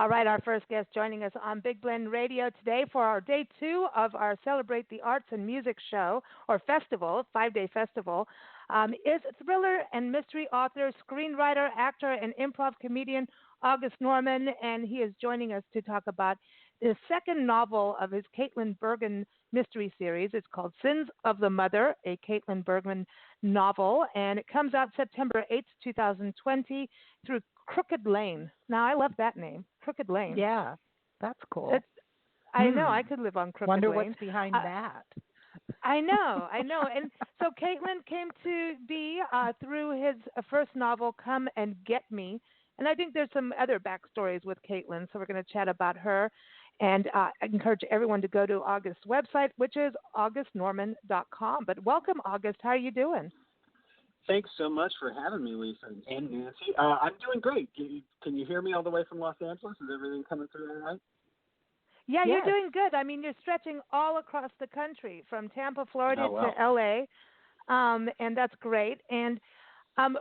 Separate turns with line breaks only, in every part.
All right, our first guest joining us on Big Blend Radio today for our day 2 of our Celebrate the Arts and Music show, or festival, 5-day festival, is thriller and mystery author, screenwriter, actor, and improv comedian August Norman, and he is joining us to talk about the second novel of his Caitlin Bergen mystery series. It's called Sins of the Mother, a Caitlin Bergen novel, and it comes out September 8th, 2020 through Crooked Lane. Now, I love that name, Crooked Lane.
Yeah, that's cool.
I know, I could live on Crooked
Wonder
Lane.
Wonder what's behind that.
I know. And so Caitlin came to be through his first novel, Come and Get Me. And I think there's some other backstories with Caitlin, so we're going to chat about her. And I encourage everyone to go to August's website, which is augustnorman.com. But welcome, August. How are you doing?
Thanks so much for having me, Lisa and Nancy. I'm doing great. Can you hear me all the way from Los Angeles? Is everything coming through all right?
Yeah,
Yes.
You're doing good. I mean, you're stretching all across the country, from Tampa, Florida to L.A., and that's great. And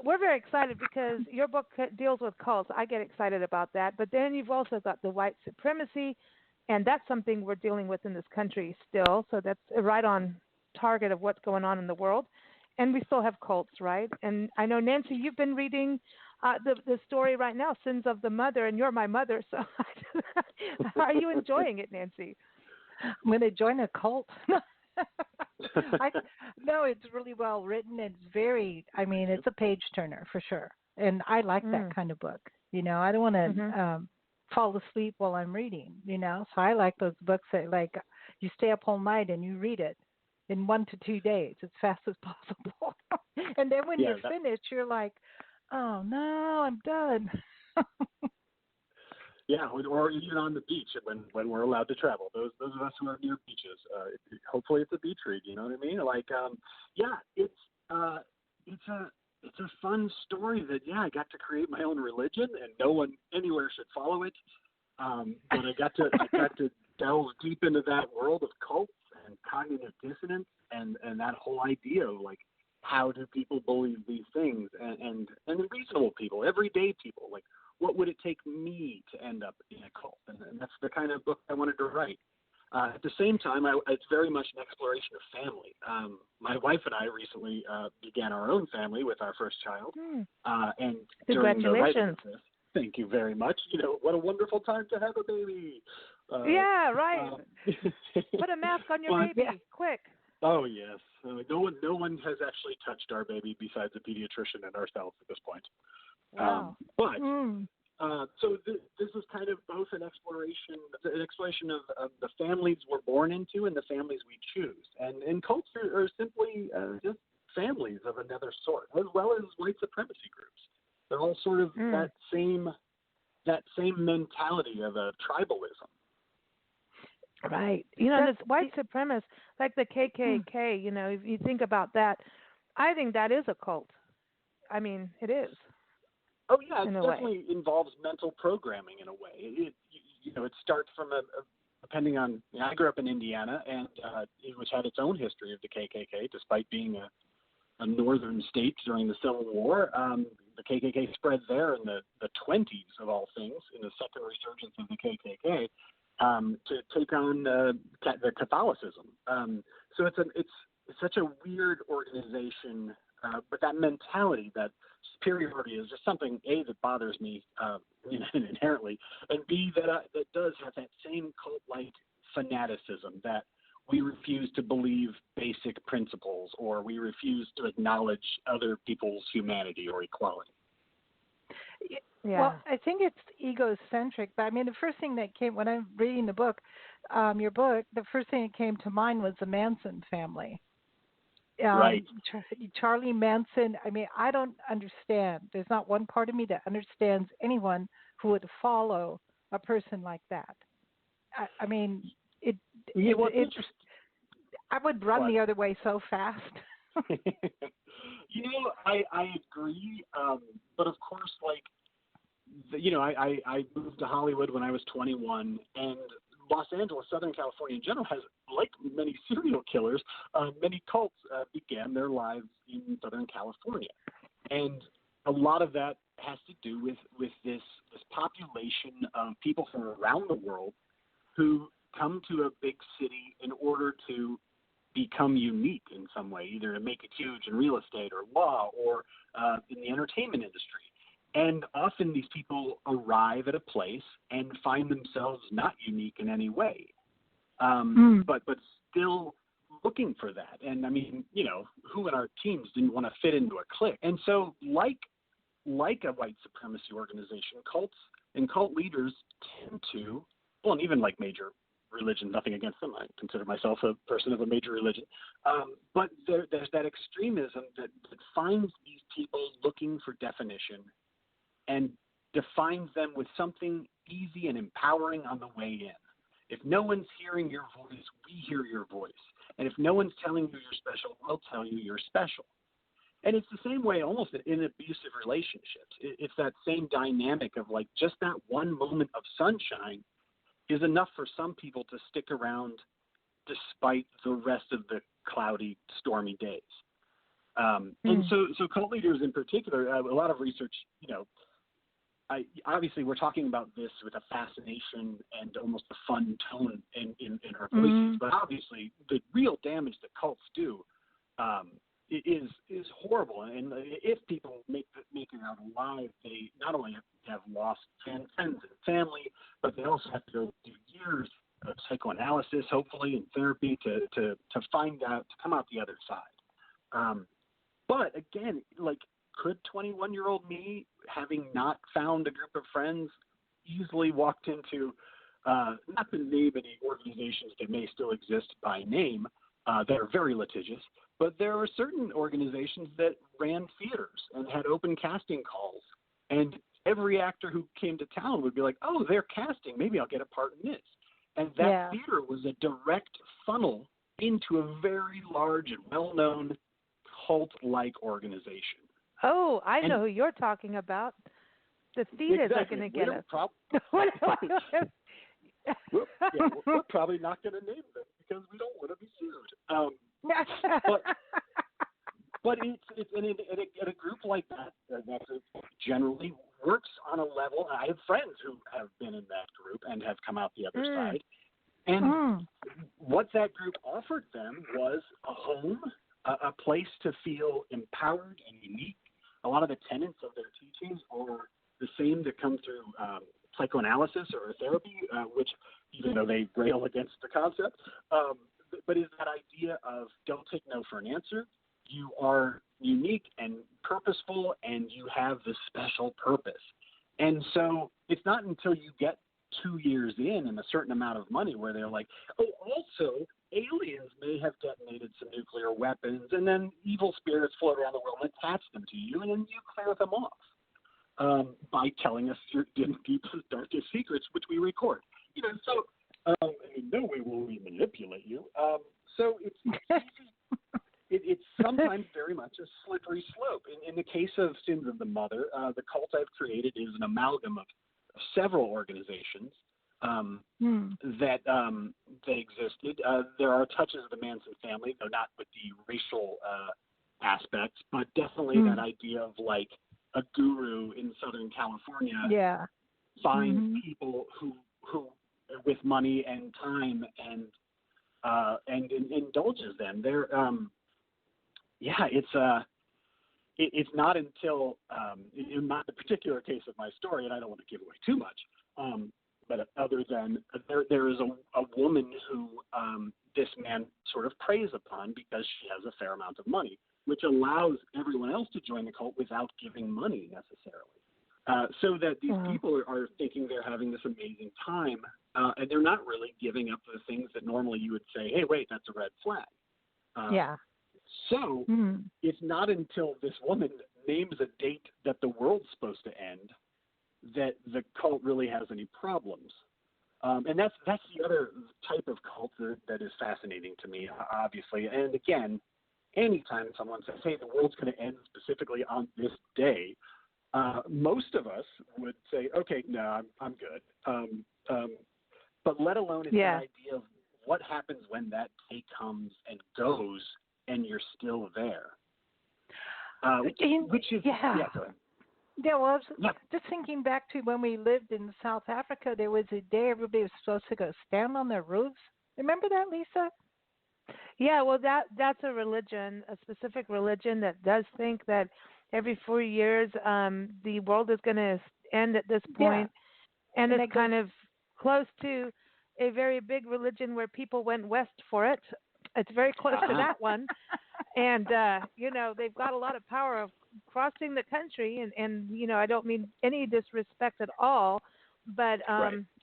we're very excited because your book deals with cults. I get excited about that. But then you've also got the white supremacy, and that's something we're dealing with in this country still. So that's right on target of what's going on in the world. And we still have cults, right? And I know, Nancy, you've been reading the story right now, Sins of the Mother, and you're my mother. So are you enjoying it, Nancy?
I'm going to join a cult. No, it's really well written. It's it's a page turner for sure. And I like that kind of book. You know, I don't want to fall asleep while I'm reading, you know. So I like those books that, like, you stay up all night and you read it in 1 to 2 days, as fast as possible. And then when you're finished, you're like, oh, no, I'm done.
Yeah, or even on the beach when we're allowed to travel. Those of us who are near beaches, hopefully it's a beach read. You know what I mean? Like, it's a fun story that I got to create my own religion, and no one anywhere should follow it. But I got to delve deep into that world of cults and cognitive dissonance, and that whole idea of, like, how do people believe these things, and reasonable people, everyday people, like, what would it take me to end up in a cult? And that's the kind of book I wanted to write. At the same time, it's very much an exploration of family. My wife and I recently began our own family with our first child. And during the writing of this, thank you very much. You know, what a wonderful time to have a baby.
Yeah, right. Put a mask on your baby, quick.
Oh, yes. No one has actually touched our baby besides a pediatrician and ourselves at this point.
Wow.
So this is kind of both an exploration of the families we're born into and the families we choose. And cults are simply just families of another sort, as well as white supremacy groups. They're all sort of that same mentality of a tribalism.
Right. You know, this white supremacist, like the KKK, you know, if you think about that, I think that is a cult. I mean, it is.
Oh, yeah, it definitely involves mental programming in a way. It starts from depending on, I grew up in Indiana, and which had its own history of the KKK, despite being a northern state during the Civil War. The KKK spread there in the 20s, of all things, in the second resurgence of the KKK, to take on the Catholicism. So it's such a weird organization, but that mentality, that superiority, is just something, A, that bothers me inherently, and B, that does have that same cult-like fanaticism, that we refuse to believe basic principles, or we refuse to acknowledge other people's humanity or equality.
Yeah. Well, I think it's egocentric, but I mean, the first thing that came when I'm reading the book, your book, the first thing that came to mind was the Manson family.
Right.
Charlie Manson. I mean, I don't understand. There's not one part of me that understands anyone who would follow a person like that. I mean, I would run the other way so fast.
I agree. But of course, like, I moved to Hollywood when I was 21, and Los Angeles, Southern California in general, has, like many serial killers, many cults began their lives in Southern California. And a lot of that has to do with this population of people from around the world who come to a big city in order to become unique in some way, either to make it huge in real estate or law or in the entertainment industry. And often these people arrive at a place and find themselves not unique in any way, but still looking for that. And I mean, you know, who in our teams didn't want to fit into a clique? And so like a white supremacy organization, cults and cult leaders tend to, well, and even like major religion, nothing against them. I consider myself a person of a major religion. But there's that extremism that finds these people looking for definition and defines them with something easy and empowering on the way in. If no one's hearing your voice, we hear your voice. And if no one's telling you you're special, we'll tell you you're special. And it's the same way almost in abusive relationships. It's that same dynamic of like just that one moment of sunshine is enough for some people to stick around despite the rest of the cloudy, stormy days. And so cult leaders in particular, a lot of research, you know, obviously we're talking about this with a fascination and almost a fun tone in our voices, but obviously the real damage that cults do is horrible. And if people make it out alive, they not only have lost friends and family, but they also have to go through years of psychoanalysis, hopefully, and therapy to find out, to come out the other sid. But again, like, could 21-year-old me, having not found a group of friends, easily walked into, not to name any organizations that may still exist by name, that are very litigious, but there are certain organizations that ran theaters and had open casting calls. And every actor who came to town would be like, oh, they're casting, maybe I'll get a part in this. And that theater was a direct funnel into a very large and well-known cult-like organization.
Oh, I know who you're talking about. The theaters are going to get us.
We're probably not going to name them because we don't want to be sued. But it's in a group like that generally works on a level. I have friends who have been in that group and have come out the other side. And what that group offered them was a home, a place to feel empowered and unique. A lot of the tenets of their teachings are the same that come through psychoanalysis or therapy, which, even though they rail against the concept, but is that idea of don't take no for an answer. You are unique and purposeful, and you have this special purpose. And so it's not until you get 2 years in and a certain amount of money where they're like, oh, also, aliens may have detonated some nuclear weapons, and then evil spirits float around the world and attach them to you, and then you clear them off by telling us your deepest, darkest secrets, which we record. You know, so in no way will we manipulate you. So it's sometimes very much a slippery slope. In the case of Sins of the Mother, the cult I've created is an amalgam of several organizations that existed. There are touches of the Manson family, though not with the racial aspects, but definitely that idea of like a guru in Southern California finds people who with money and time and indulges them. They're it's not until in not the particular case of my story, and I don't want to give away too much, but other than there is a woman who this man sort of preys upon because she has a fair amount of money, which allows everyone else to join the cult without giving money necessarily. So that these people are thinking they're having this amazing time, and they're not really giving up the things that normally you would say, hey, wait, that's a red flag. So it's not until this woman names a date that the world's supposed to end that the cult really has any problems. And that's the other type of cult that is fascinating to me, obviously. And again, anytime someone says, hey, the world's going to end specifically on this day, most of us would say, okay, no, I'm good. But let alone is the idea of what happens when that day comes and goes and you're still there. Which is, go ahead.
Yeah, well, I was just thinking back to when we lived in South Africa. There was a day everybody was supposed to go stand on their roofs. Remember that, Lisa?
Yeah, well, that's a religion, a specific religion that does think that every 4 years the world is going to end at this point, and it's kind of close to a very big religion where people went west for it. It's very close to that one, and they've got a lot of power of crossing the country, and I don't mean any disrespect at all, but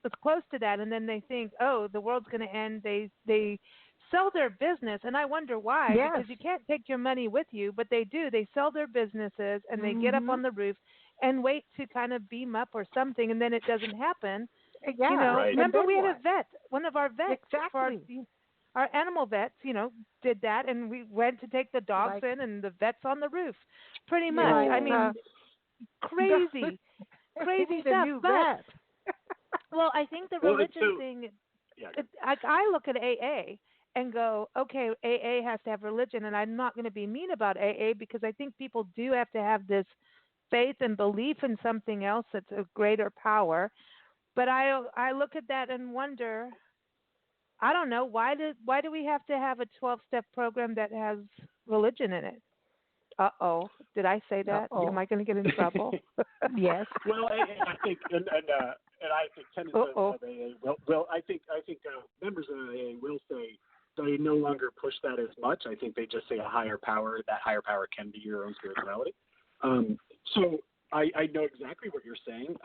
it's close to that. And then they think, oh, the world's going to end. They sell their business, and I wonder why, because you can't take your money with you, but they do. They sell their businesses, and they get up on the roof and wait to kind of beam up or something, and then it doesn't happen. Remember we had a vet, one of our vets for our animal vets, did that, and we went to take the dogs in, and the vet's on the roof, pretty much. I mean, crazy stuff. But, well, I think the religion thing, I look at AA and go, okay, AA has to have religion, and I'm not going to be mean about AA because I think people do have to have this faith and belief in something else that's of greater power. But I look at that and wonder, I don't know, why do we have to have a 12-step program that has religion in it? Uh-oh. Did I say that? Am I going to get in trouble?
Yes.
Well, I think, and I think tenants of AA I think members of AA will say they no longer push that as much. I think they just say a higher power. That higher power can be your own spirituality. So I know exactly what you're saying.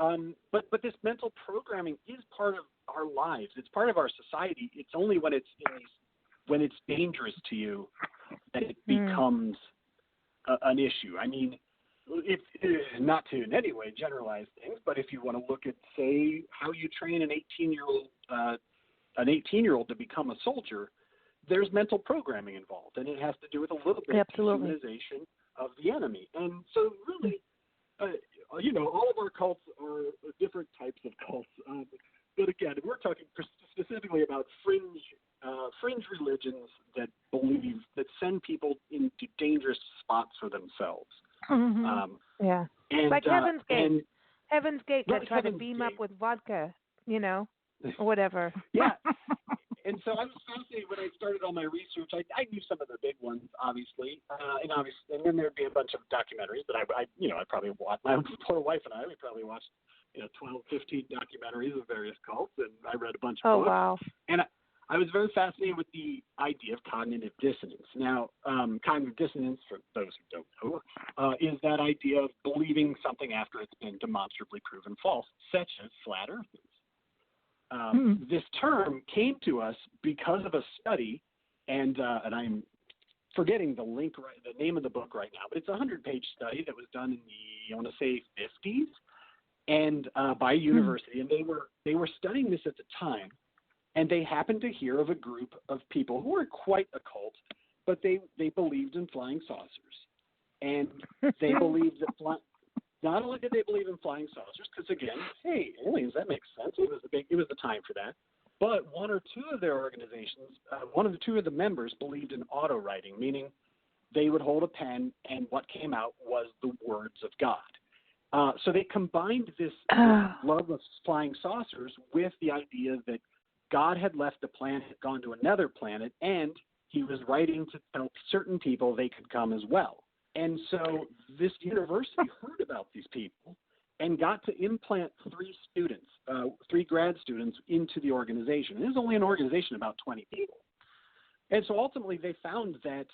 But this mental programming is part of our lives. It's part of our society. It's only when it's dangerous to you that it becomes an issue. I mean, if not to in any way generalize things, but if you want to look at, say, how you train an 18-year-old to become a soldier, there's mental programming involved, and it has to do with a little bit of humanization of the enemy. And so really, all of our cults are different types of cults. But again, we're talking specifically about fringe religions that send people into dangerous spots for themselves.
And, like Heaven's Gate. Heaven's Gate that tried to beam up with vodka, or whatever.
Yeah. And so I was fascinated when I started all my research. I knew some of the big ones, obviously, and then there'd be a bunch of documentaries. But I probably watched. My poor wife and I, we probably watched 12, 15 documentaries of various cults, and I read a bunch of books. Oh wow! And I was very fascinated with the idea of cognitive dissonance. Now, cognitive dissonance, for those who don't know, is that idea of believing something after it's been demonstrably proven false, such as flat earthers. This term came to us because of a study, and I'm forgetting the name of the book right now, but it's a 100-page study that was done in the, I want to say, 50s, and by a university, and they were studying this at the time, and they happened to hear of a group of people who were quite occult, but they believed in flying saucers, and they believed that not only did they believe in flying saucers, because again, hey, aliens, that makes sense. It was the time for that. But one or two of their organizations, two of the members believed in auto writing, meaning they would hold a pen and what came out was the words of God. So they combined this love of flying saucers with the idea that God had left the planet, gone to another planet, and he was writing to tell certain people they could come as well. And so this university heard about these people and got to implant three grad students into the organization. And it was only an organization of about 20 people. And so ultimately they found that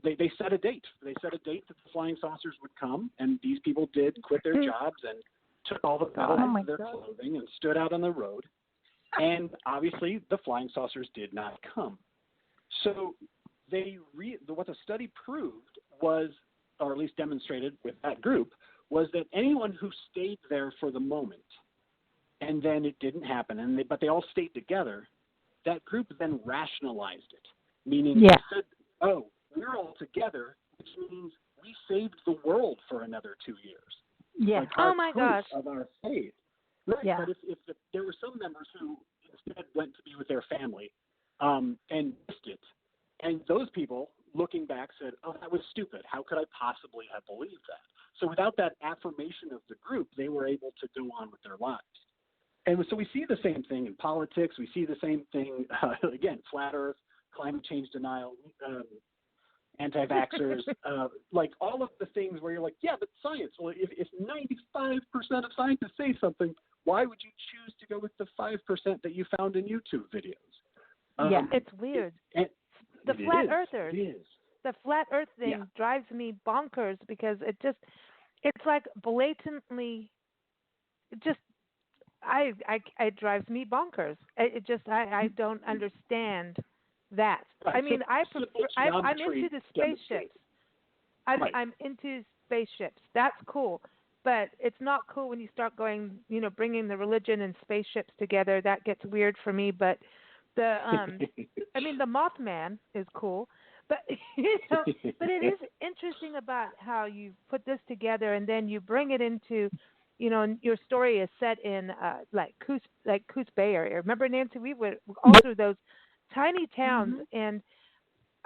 they set a date. They set a date that the flying saucers would come, and these people did quit their jobs and took all the metal out of their clothing and stood out on the road. And obviously the flying saucers did not come. So what the study proved was, or at least demonstrated with that group, was that anyone who stayed there for the moment and then it didn't happen, but they all stayed together, that group then rationalized it, meaning they said, oh, we're all together, which means we saved the world for another 2 years.
Yeah.
Like
oh, my gosh.
Of our faith. Right.
Yeah.
But if there were some members who instead went to be with their family and missed it, and those people, looking back, said, oh, that was stupid. How could I possibly have believed that? So without that affirmation of the group, they were able to go on with their lives. And so we see the same thing in politics. We see the same thing, again, flat earth, climate change denial, anti-vaxxers, like all of the things where you're like, yeah, but science. Well, if 95% of scientists say something, why would you choose to go with the 5% that you found in YouTube videos?
Yeah, it's weird. The flat earthers.
It is.
The flat earth thing drives me bonkers because it's like blatantly, it drives me bonkers. I don't understand that.
Right.
I mean, I'm into the spaceships.
Right.
I'm into spaceships. That's cool. But it's not cool when you start going, bringing the religion and spaceships together. That gets weird for me. But the Mothman is cool. But but it is interesting about how you put this together, and then you bring it into, your story is set in like Coos Bay area. Remember, Nancy? We went all through those tiny towns, and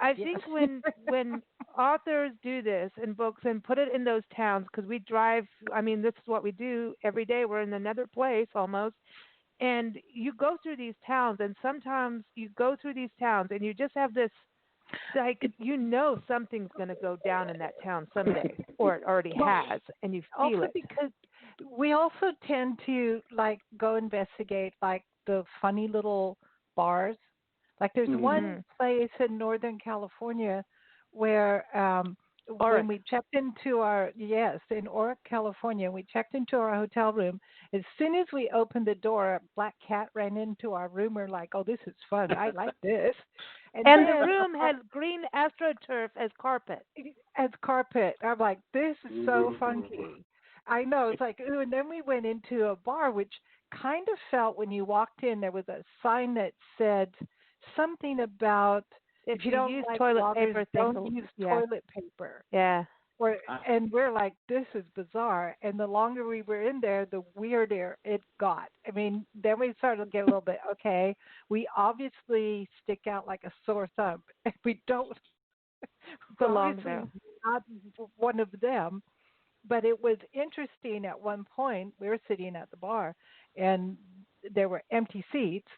I think when authors do this in books and put it in those towns, because we drive. I mean, this is what we do every day. We're in another place almost. And you go through these towns, and sometimes you go through these towns, and you just have this. Like, something's going to go down in that town someday, or it already has, and you feel
also
it.
Because we also tend to, like, go investigate, like, the funny little bars. Like, there's one place in Northern California where when we checked into in Oric, California, we checked into our hotel room. As soon as we opened the door, a black cat ran into our room. We're like, oh, this is fun. I like this.
And the room had green AstroTurf as carpet.
I'm like, this is so funky. I know. It's like, ooh. And then we went into a bar, which kind of felt, when you walked in, there was a sign that said something about, if you don't
use
like
toilet paper,
don't use toilet paper.
Yeah.
And we're like, this is bizarre. And the longer we were in there, the weirder it got. I mean, then we started to get a little bit, okay, we obviously stick out like a sore thumb. And we don't
belong there.
Not one of them. But it was interesting at one point, we were sitting at the bar, and there were empty seats.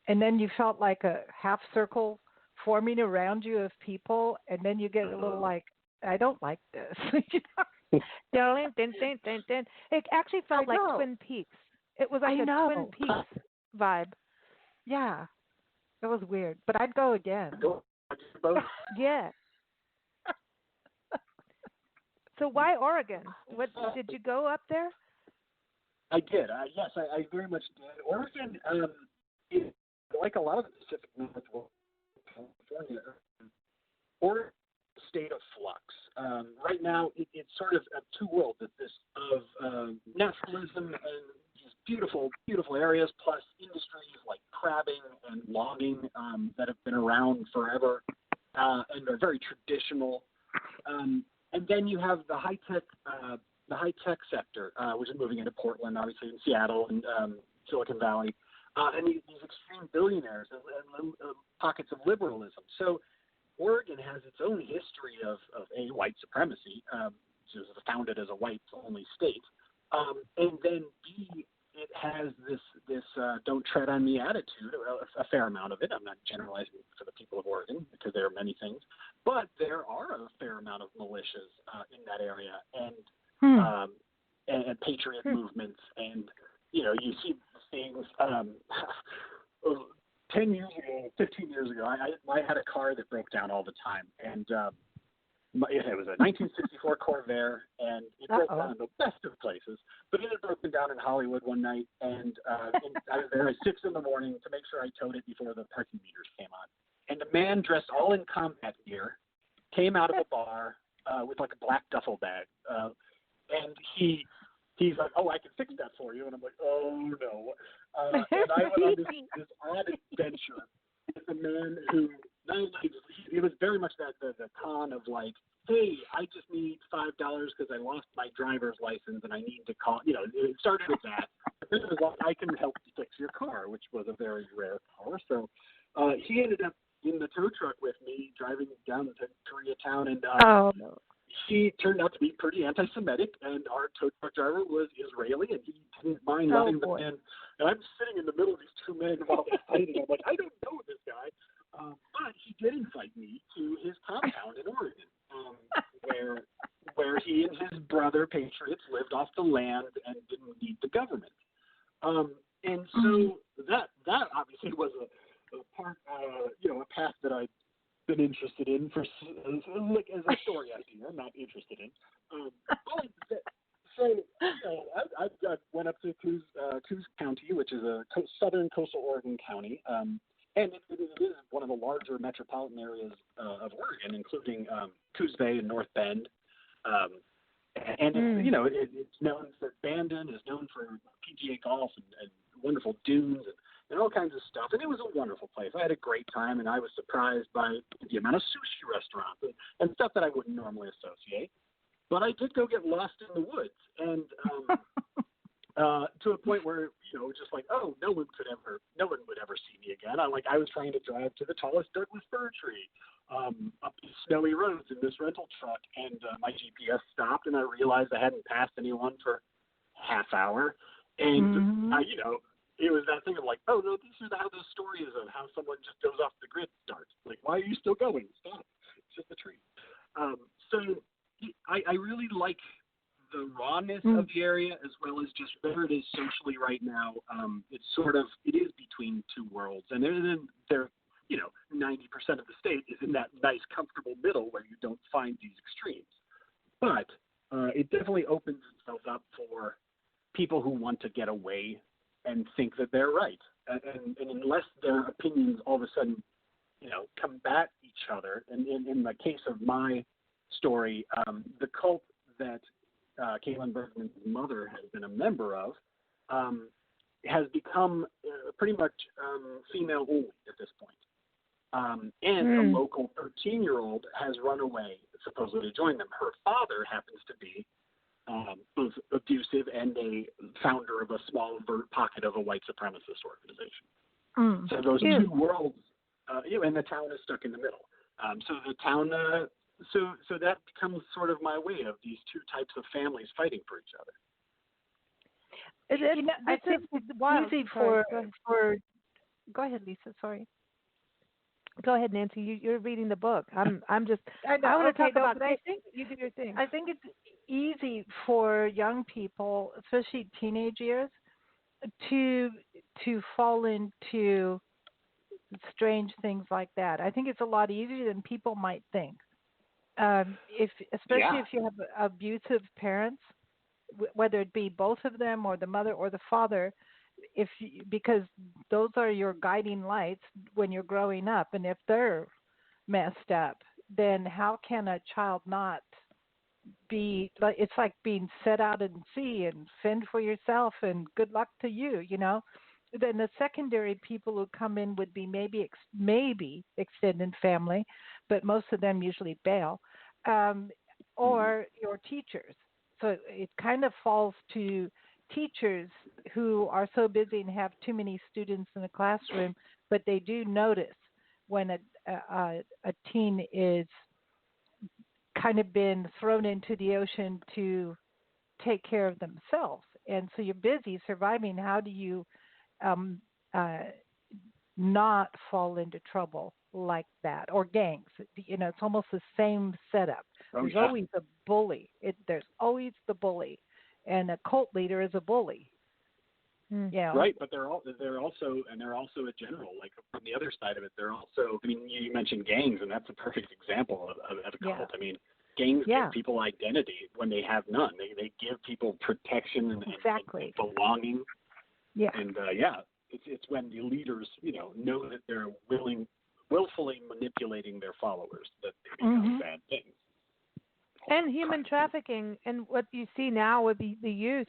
And then you felt like a half circle forming around you of people. And then you get a little like, I don't like this.
It actually felt like Twin Peaks. It was like Twin Peaks vibe.
Yeah, it was weird, but I'd go again.
Yeah. So why Oregon? What did you go up there?
I did. Yes, I very much did. Oregon, like a lot of the Pacific Northwest, California, Oregon. State of flux. Right now, it's sort of two worlds of naturalism and these beautiful, beautiful areas, plus industries like crabbing and logging that have been around forever and are very traditional. And then you have the high tech sector, which is moving into Portland, obviously in Seattle and Silicon Valley, and these extreme billionaires and pockets of liberalism. So Oregon has its own history of white supremacy, which was founded as a whites-only state, and then B, it has this "don't tread on me" attitude, a fair amount of it. I'm not generalizing for the people of Oregon because there are many things, but there are a fair amount of militias in that area and patriot movements, and you see things. 10 years ago, 15 years ago, I had a car that broke down all the time, and it was a 1964 Corvair, and it broke down in the best of places. But it had broken down in Hollywood one night, and I was there at 6 in the morning to make sure I towed it before the parking meters came on. And a man dressed all in combat gear came out of a bar with like a black duffel bag, and he's like, "Oh, I can fix that for you," and I'm like, "Oh no." And I went on this odd adventure with a man who not only it was very much that the con of like, hey, I just need $5 because I lost my driver's license and I need to call. It started with that. But then it was like, I can help fix your car, which was a very rare power. So he ended up in the tow truck with me driving down to Koreatown, and he turned out to be pretty anti-Semitic, and our tow truck driver was Israeli, and he didn't mind letting them in. And I'm sitting in the middle of these two men while they're fighting. I'm like, I don't know this guy, but he did invite me to his compound in Oregon, where he and his brother patriots lived off the land and didn't need the government. And so that obviously was a part, a path that I'd been interested in for like as a story idea. I'm not interested in. I went up to Coos County, which is a southern coastal Oregon county, and it is one of the larger metropolitan areas of Oregon, including Coos Bay and North Bend. And it's known for Bandon, is known for PGA golf and wonderful dunes and all kinds of stuff. And it was a wonderful place. I had a great time, and I was surprised by the amount of sushi restaurants and stuff that I wouldn't normally associate. But I did go get lost in the woods, and to a point where just like, oh, no one would ever see me again. I was trying to drive to the tallest Douglas fir tree up these snowy roads in this rental truck, and my GPS stopped, and I realized I hadn't passed anyone for half hour, and it was that thing of like, oh no, this is how the story is of how someone just goes off the grid starts. Like, why are you still going? Stop! It's just a tree. So I really like the rawness of the area, as well as just where it is socially right now. It is between two worlds, and they're 90% of the state is in that nice, comfortable middle where you don't find these extremes. But it definitely opens itself up for people who want to get away and think that they're right. And unless their opinions all of a sudden, combat each other, and in the case of my story, the cult that Caitlin Bergman's mother has been a member of has become pretty much female only at this point. And a local 13-year-old has run away, supposedly to join them. Her father happens to be both abusive and a founder of a small pocket of a white supremacist organization. So those two worlds, and the town is stuck in the middle. So the town, so that becomes sort of my way of these two types of families fighting for each other.
I think it's easy for. Go ahead, Lisa. Sorry.
Go ahead, Nancy. You're reading the book. I'm just. I want to talk about. I think you do your thing.
I think it's easy for young people, especially teenage years, to fall into strange things like that. I think it's a lot easier than people might think. Especially if you have abusive parents, whether it be both of them or the mother or the father, because those are your guiding lights when you're growing up, and if they're messed up, then how can a child not be like? It's like being set out at sea and fend for yourself, and good luck to you. Then the secondary people who come in would be maybe extended family, but most of them usually bail, or your teachers. So it kind of falls to teachers who are so busy and have too many students in the classroom, but they do notice when a teen is kind of been thrown into the ocean to take care of themselves. And so you're busy surviving. How do you not fall into trouble like that? Or gangs. It's almost the same setup. There's always a bully. There's always the bully. And a cult leader is a bully.
Right, but they're also a general. Like from the other side of it, they're also. I mean, you mentioned gangs, and that's a perfect example of a cult.
Yeah.
I mean, gangs give people identity when they have none. They give people protection and belonging. Yeah. And it's when the leaders know that they're willfully manipulating their followers that they become bad things.
And human trafficking, and what you see now with the youth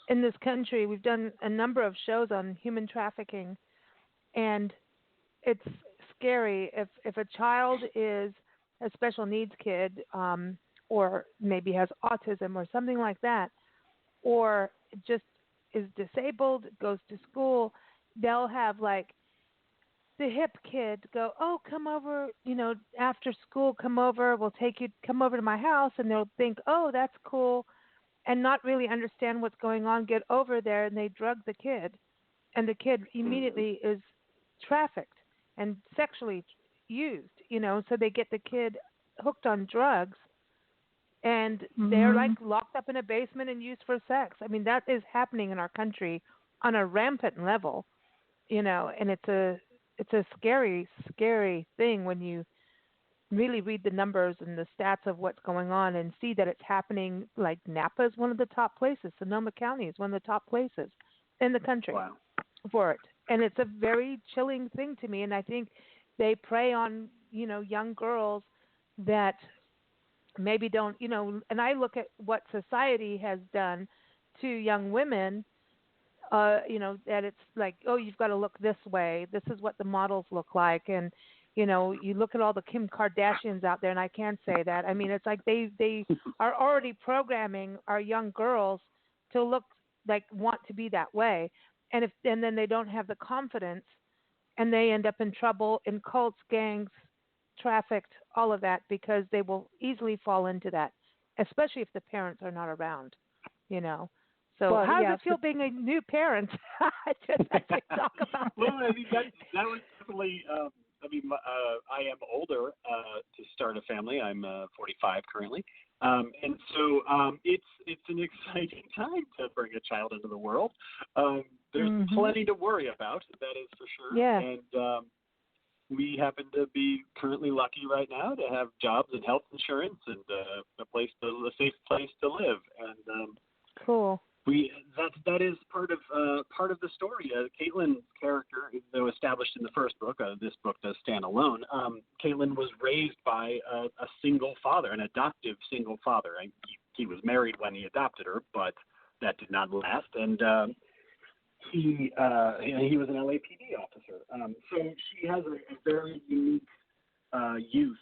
in this country, we've done a number of shows on human trafficking, and it's scary if a child is a special needs kid, or maybe has autism or something like that, or just is disabled, goes to school, they'll have like the hip kid go, oh, come over, after school, come over, come over to my house, and they'll think, oh, that's cool, and not really understand what's going on, get over there, and they drug the kid, and the kid immediately is trafficked and sexually used, so they get the kid hooked on drugs, and they're like locked up in a basement and used for sex. I mean, that is happening in our country on a rampant level, and it's a scary, scary thing when you really read the numbers and the stats of what's going on and see that it's happening. Like Napa is one of the top places. Sonoma County is one of the top places in the country for it. And it's a very chilling thing to me. And I think they prey on, young girls that maybe don't, and I look at what society has done to young women, that it's like, oh, you've got to look this way. This is what the models look like. And, you look at all the Kim Kardashians out there, and I can't say that. I mean, it's like they are already programming our young girls to look like, want to be that way. And then they don't have the confidence, and they end up in trouble in cults, gangs, trafficked, all of that, because they will easily fall into that, especially if the parents are not around, So how does it feel being a new parent? I should talk about
Well, I mean, that was definitely, I am older to start a family. I'm 45 currently. And so it's an exciting time to bring a child into the world. There's plenty to worry about, that is for sure.
Yeah.
And we happen to be currently lucky right now to have jobs and health insurance and a safe place to live. And
cool.
That is part of the story. Caitlin's character, though established in the first book, this book does stand alone. Caitlin was raised by a single father, an adoptive single father. He was married when he adopted her, but that did not last. And he was an LAPD officer. So she has a very unique youth.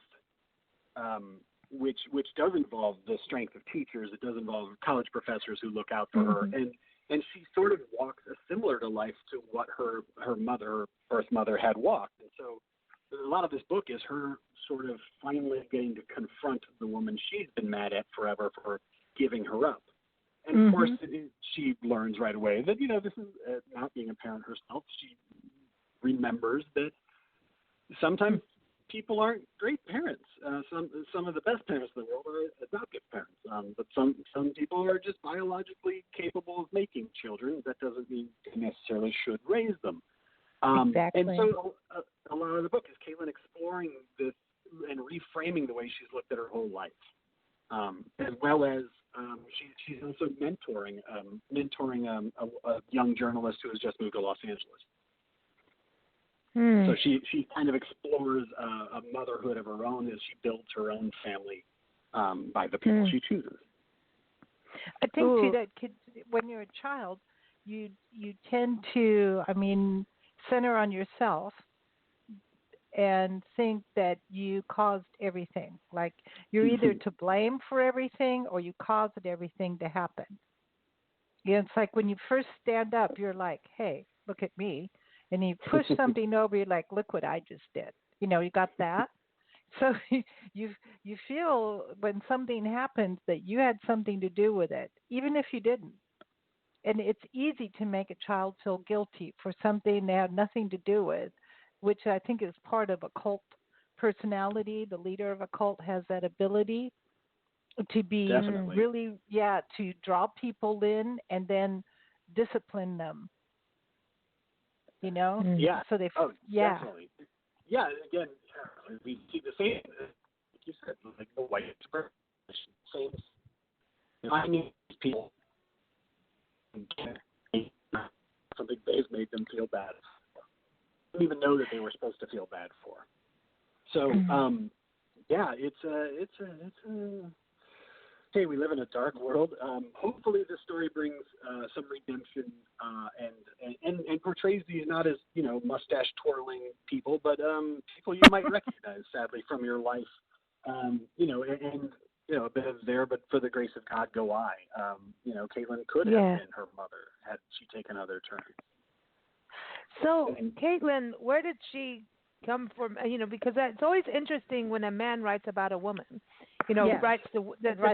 Which does involve the strength of teachers. It does involve college professors who look out for her, and she sort of walks a similar to life to what her birth mother had walked. And so a lot of this book is her sort of finally getting to confront the woman she's been mad at forever for giving her up. And of course, she learns right away that this is not being a parent herself. She remembers that sometimes people aren't great parents. Some of the best parents in the world are adoptive parents. But some people are just biologically capable of making children. That doesn't mean they necessarily should raise them.
Exactly.
And so a lot of the book is Caitlin exploring this and reframing the way she's looked at her whole life, as well as she's also mentoring a young journalist who has just moved to Los Angeles. So she kind of explores a motherhood of her own as she builds her own family by the people she chooses.
I think too that when you're a child, you tend to, center on yourself and think that you caused everything. Like you're either to blame for everything or you caused everything to happen. It's like when you first stand up, you're like, hey, look at me. And you push something over, you're like, look what I just did. You got that? So you feel when something happens that you had something to do with it, even if you didn't. And it's easy to make a child feel guilty for something they had nothing to do with, which I think is part of a cult personality. The leader of a cult has that ability to be really, to draw people in and then discipline them.
Yeah.
So they,
definitely. Yeah. Again, we see the same, like you said, like the white supremacy. Same. I need people. Something they've made them feel bad. Don't even know that they were supposed to feel bad for. So, it's a. Hey, we live in a dark world. Hopefully, this story brings some redemption and portrays these not as mustache twirling people, but people you might recognize, sadly, from your life. And a bit of there, but for the grace of God, go I. Caitlin could have been her mother had she taken other turns.
So, Caitlin, where did she come from? Because it's always interesting when a man writes about a woman.
Yes.
Writes the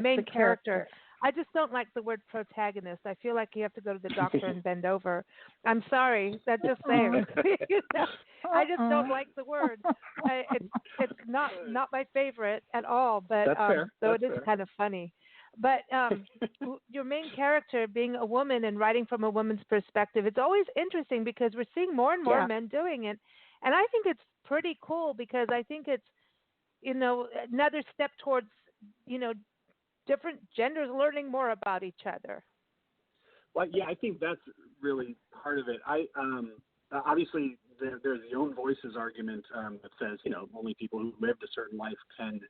main
the character.
I just don't like the word protagonist. I feel like you have to go to the doctor and bend over. I'm sorry, that's just saying. I just don't like the word. It's not my favorite at all. But though it is kind of funny. But your main character being a woman and writing from a woman's perspective, it's always interesting because we're seeing more and more men doing it, and I think it's pretty cool because I think it's another step towards different genders learning more about each other.
Well, yeah, I think that's really part of it. I obviously there's the own voices argument that says only people who lived a certain life can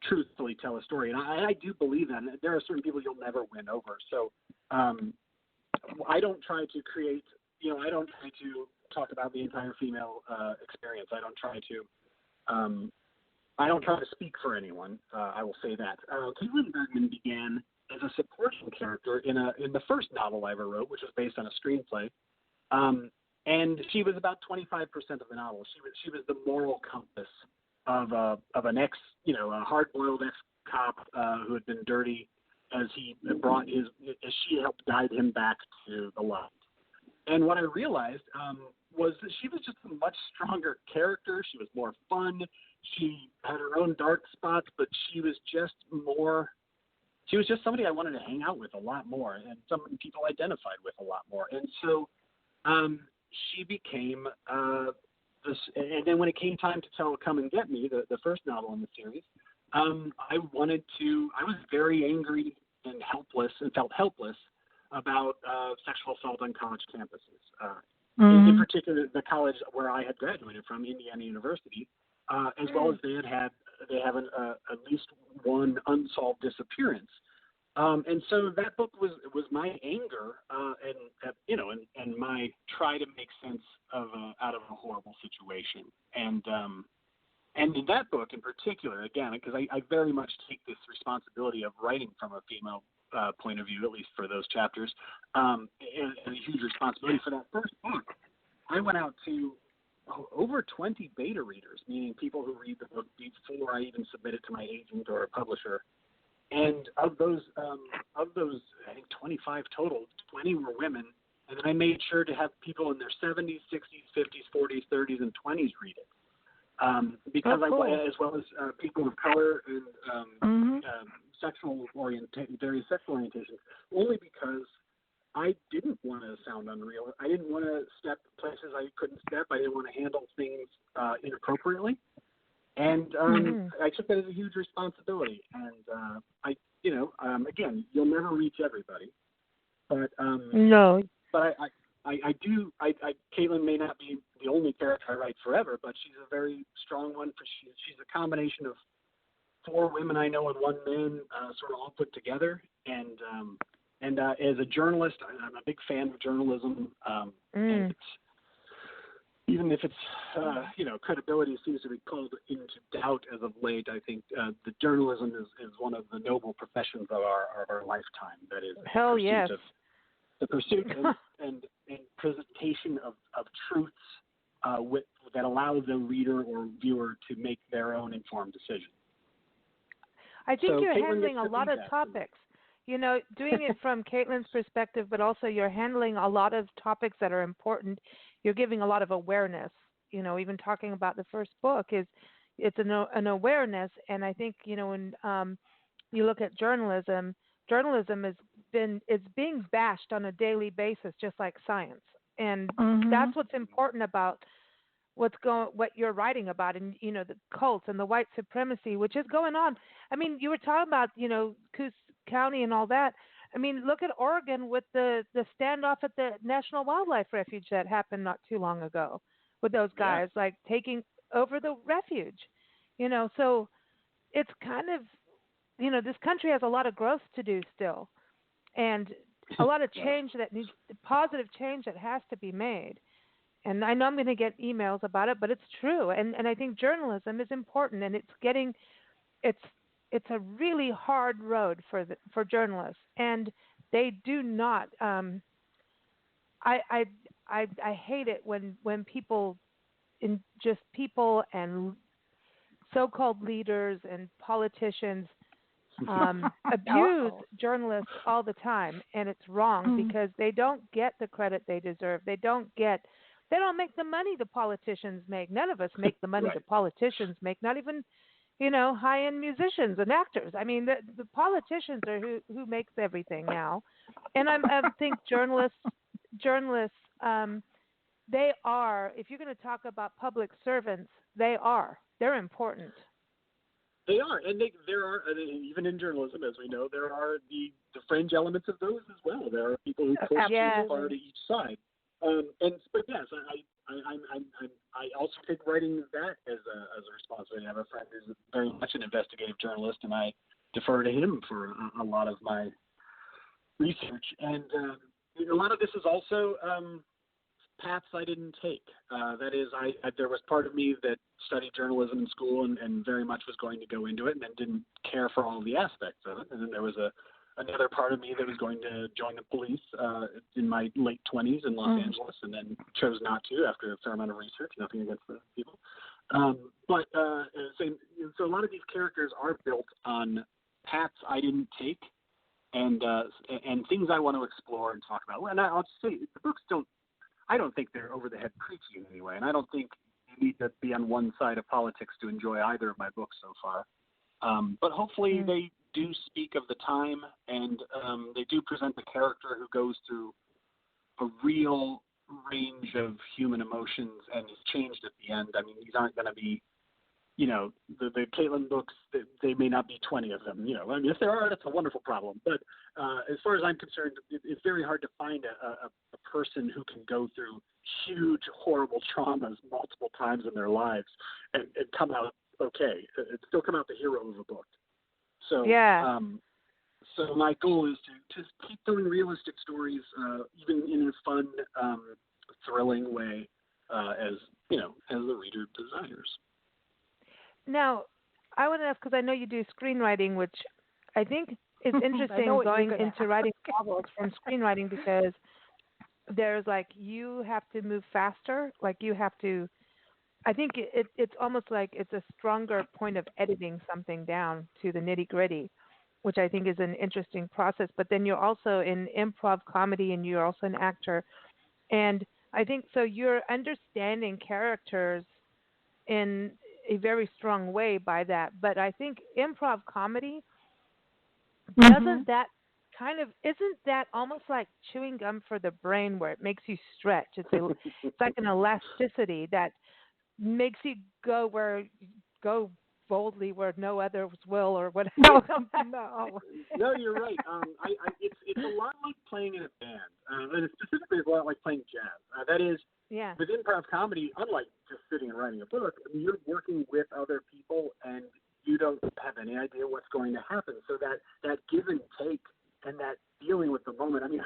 truthfully tell a story, and I do believe that. And there are certain people you'll never win over. So I don't try to create. I don't try to talk about the entire female experience. I don't try to speak for anyone. I will say that. Caitlin Bergman began as a supporting character in the first novel I ever wrote, which was based on a screenplay. And she was about 25% of the novel. She was the moral compass of an a hard-boiled ex-cop who had been dirty as she helped guide him back to the light. And what I realized was that she was just a much stronger character. She was more fun. She had her own dark spots, but she was just somebody I wanted to hang out with a lot more, and somebody people identified with a lot more. And so she became this. And then when it came time to tell Come and Get Me, the first novel in the series, I was very angry and helpless and felt helpless about sexual assault on college campuses. In particular, the college where I had graduated from, Indiana University, as well as they have at least one unsolved disappearance. And so that book was my anger and my try to make sense out of a horrible situation. And in that book in particular, again, because I very much take this responsibility of writing from a female point of view, at least for those chapters, and a huge responsibility for that first book. I went out to over 20 beta readers, meaning people who read the book before I even submit it to my agent or a publisher. And of those, I think 25 total, 20 were women. And then I made sure to have people in their 70s, 60s, 50s, 40s, 30s, and 20s read it. Because as well as people of color and various sexual orientations, only because I didn't want to sound unreal. I didn't want to step places I couldn't step. I didn't want to handle things inappropriately. And I took that as a huge responsibility. And again, you'll never reach everybody. But
no.
But I do. Caitlin may not be the only character I write forever, but she's a very strong one. She's a combination of 4 women I know and 1 man, sort of all put together. And as a journalist, I'm a big fan of journalism. And even if its credibility seems to be called into doubt as of late, I think the journalism is one of the noble professions of our lifetime. That is the pursuit and presentation of truths that allow the reader or viewer to make their own informed decision.
I think you're handling a lot of topics. Doing it from Caitlin's perspective, but also you're handling a lot of topics that are important. You're giving a lot of awareness. Even talking about the first book it's an awareness. And I think when you look at journalism is being bashed on a daily basis, just like science. And that's what's important about what you're writing about, and the cults and the white supremacy, which is going on. I mean, you were talking about Coos County and all that. I mean, look at Oregon with the standoff at the National Wildlife Refuge that happened not too long ago with those guys like taking over the refuge. So it's kind of this country has a lot of growth to do still, and a lot of change positive change that has to be made. And I know I'm going to get emails about it, but it's true. And I think journalism is important, and it's a really hard road for journalists, and they do not. I I hate it when people people and so-called leaders and politicians abuse journalists all the time, and it's wrong because they don't get the credit they deserve. They don't make the money the politicians make. None of us make the money the politicians make. Not even, high-end musicians and actors. I mean, the politicians are who makes everything now. And I think journalists, they are. If you're going to talk about public servants, they're important.
They are, and there are, even in journalism, as we know, there are the fringe elements of those as well. There are people who push too far to each side. But yes, I also take writing that as a responsibility. I have a friend who's very much an investigative journalist, and I defer to him for a lot of my research. And a lot of this is also paths I didn't take. That is, there was part of me that studied journalism in school and very much was going to go into it, and then didn't care for all the aspects of it. And then there was another part of me that was going to join the police in my late 20s in Los Angeles, and then chose not to after a fair amount of research. Nothing against the people. So a lot of these characters are built on paths I didn't take, and things I want to explore and talk about. And I'll just say, the books I don't think they're over the head preachy in any way, and I don't think you need to be on one side of politics to enjoy either of my books so far. But hopefully they do speak of the time, and they do present the character who goes through a real range of human emotions and is changed at the end. I mean, these aren't going to be, the Caitlin books, they may not be 20 of them. I mean, if there are, that's a wonderful problem. But as far as I'm concerned, it's very hard to find a person who can go through huge, horrible traumas multiple times in their lives and come out okay, and still come out the hero of a book. So, so my goal is to keep doing realistic stories, even in a fun, thrilling way, as the reader desires.
Now, I want to ask, because I know you do screenwriting, which I think is interesting going into writing novels from screenwriting, because there's you have to move faster. You have to, I think it's almost like it's a stronger point of editing something down to the nitty gritty, which I think is an interesting process. But then you're also in improv comedy, and you're also an actor. And I think so you're understanding characters in a very strong way by that. But I think improv comedy, isn't that almost like chewing gum for the brain, where it makes you stretch? It's like an elasticity that makes you go boldly where no others will, or whatever.
No, you're right. It's a lot like playing in a band, and specifically it's a lot like playing jazz. That is, with improv comedy, unlike just sitting and writing a book, you're working with other people, and you don't have any idea what's going to happen. So that give and take and that dealing with the moment. I mean,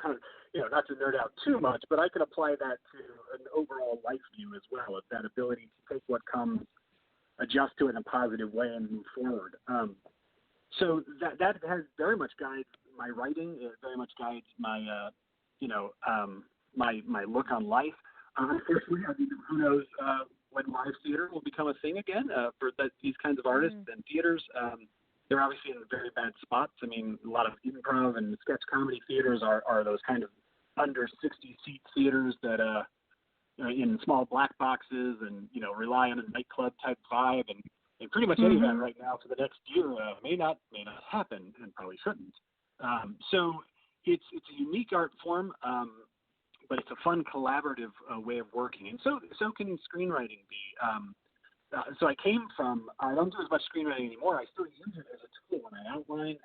not to nerd out too much, but I can apply that to an overall life view as well, of that ability to take what comes, adjust to it in a positive way, and move forward. So that has very much guides my writing. It very much guides my, my look on life. Unfortunately, I mean, who knows when live theater will become a thing again for these kinds of artists and theaters. They're obviously in very bad spots. I mean, a lot of improv and sketch comedy theaters are those kind of under 60-seat theaters that in small black boxes and rely on a nightclub type vibe, and pretty much any of that right now for the next year may not happen, and probably shouldn't. So it's a unique art form, but it's a fun collaborative way of working, and so can screenwriting be. So I came from, I don't do as much screenwriting anymore. I still use it as a tool when I outline,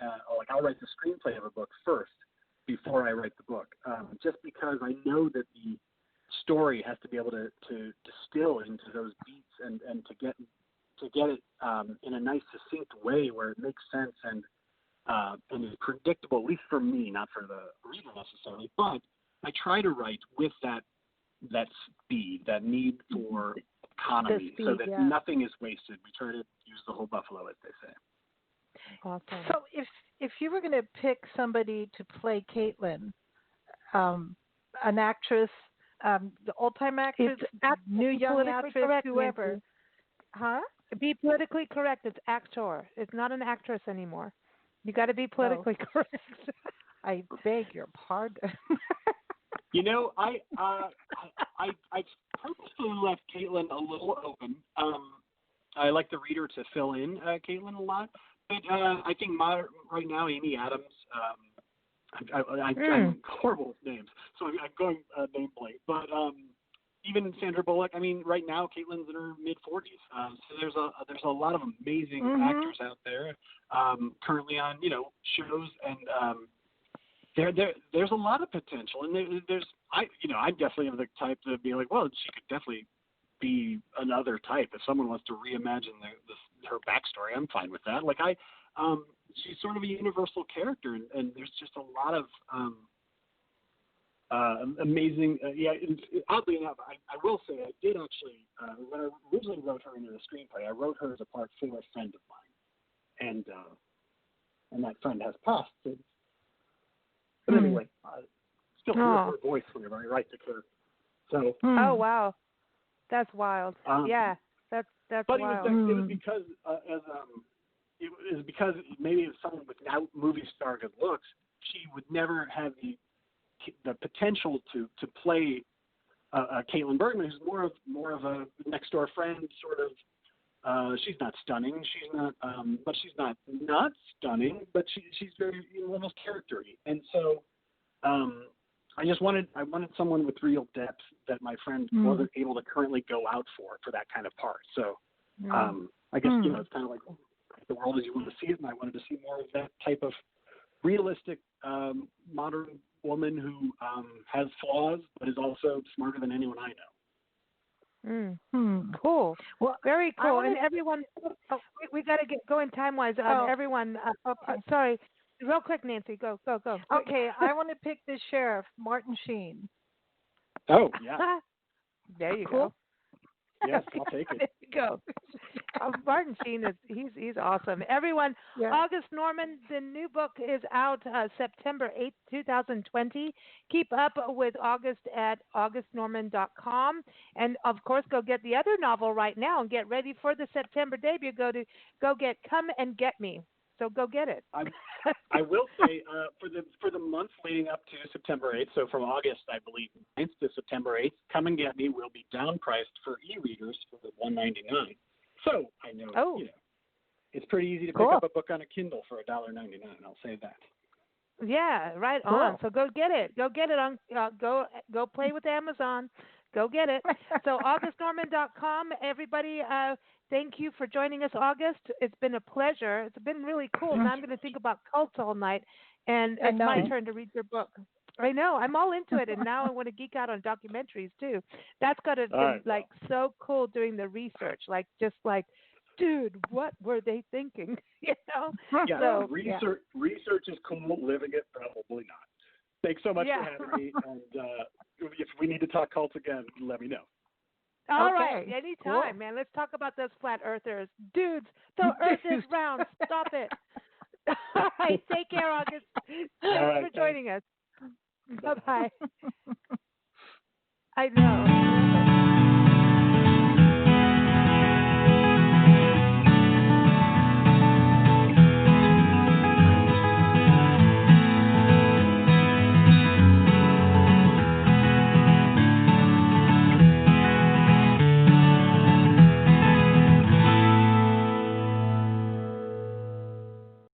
I'll write the screenplay of a book first before I write the book, just because I know that the story has to be able to distill into those beats and to get it in a nice, succinct way where it makes sense and is predictable, at least for me, not for the reader necessarily. But I try to write with that speed, that need for economy, so that nothing is wasted. We try to use the whole buffalo, as they say.
Awesome. So if you were going to pick somebody to play Caitlin, an actress The old time actress, new young actress,
correct,
whoever.
Nancy.
Huh?
Be politically correct. It's actor. It's not an actress anymore. You got to be politically correct.
I beg your pardon.
You know, I purposely left Caitlin a little open. I like the reader to fill in Caitlin a lot, but I think right now Amy Adams. I'm horrible with names, so I'm going name blank. But even Sandra Bullock. I mean, right now Caitlin's in her mid-40s, so there's a lot of amazing actors out there currently on shows, and there's a lot of potential, and I'm definitely of the type to be like, well, she could definitely be another type. If someone wants to reimagine her backstory, I'm fine with that. Like she's sort of a universal character, and there's just a lot of amazing. Oddly enough, I will say I did actually when I originally wrote her into the screenplay, I wrote her as a part for a friend of mine, and that friend has passed. But anyway, still hear her voice whenever I write to her. So.
Oh wow, that's wild. Yeah, that's
but
wild.
But it was because it was because maybe as someone without movie star good looks, she would never have the potential to play Caitlin Bergman, who's more of a next door friend sort of. She's not stunning. She's not, but she's not stunning. But she's very almost charactery. And so, I wanted someone with real depth that my friend wasn't able to currently go out for that kind of part. So, I guess it's kind of like the world as you want to see it, and I wanted to see more of that type of realistic modern woman who has flaws but is also smarter than anyone I know.
Cool. Well, very cool. And everyone, we got to get going time wise. Everyone, sorry, real quick, Nancy, go.
Okay, I want to pick the sheriff, Martin Sheen.
Oh yeah.
There you go.
Yes, I'll take it.
There you go. Martin Sheen he's awesome. Everyone, August Norman, the new book is out September 8th, 2020. Keep up with August at augustnorman.com. And, of course, go get the other novel right now and get ready for the September debut. Go get Come and Get Me. So go get it.
I will say for the month leading up to September 8th, so from August, I believe, 9th to September 8th, Come and Get Me will be downpriced for e-readers for $1.99. So I know, it's pretty easy to pick up a book on a Kindle for $1.99. I'll say that.
Yeah, right on. So go get it. Go get it on. Go play with Amazon. Go get it. So augustnorman.com. Everybody, thank you for joining us, August. It's been a pleasure. It's been really cool. Now I'm going to think about cults all night, and it's my turn to read your book. I know. I'm all into it, and now I want to geek out on documentaries too. That's got to be so cool doing the research. Dude, what were they thinking?
Yeah. So, research is cool. Living it, probably not. Thanks so much for having me. And if we need to talk cults again, let me know.
All right. Anytime, man. Let's talk about those flat earthers. Dudes, the earth is round. Stop it. All right. Take care, August. Thanks for joining us. Bye-bye. I know.